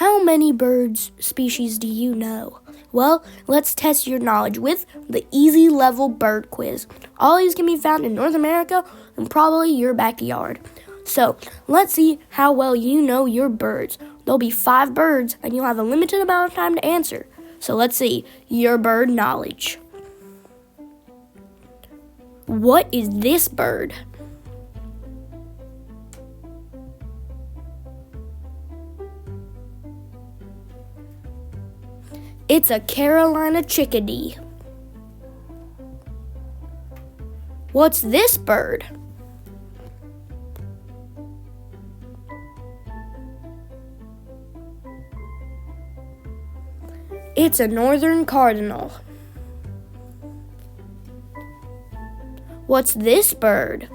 How many birds species do you know? Well, let's test your knowledge with the Easy Level Bird Quiz. All these can be found in North America and probably your backyard. So, let's see how well you know your birds. There'll be 5 birds and you'll have a limited amount of time to answer. So let's see your bird knowledge. What is this bird? It's a Carolina chickadee. What's this bird? It's a northern cardinal. What's this bird?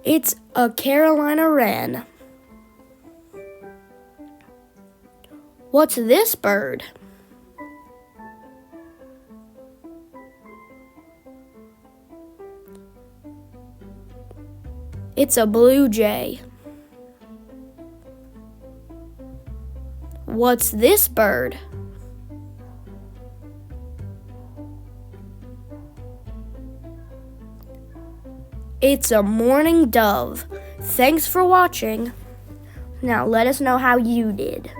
It's a Carolina wren. What's this bird? It's a blue jay. What's this bird? It's a mourning dove. Thanks for watching. Now let us know how you did.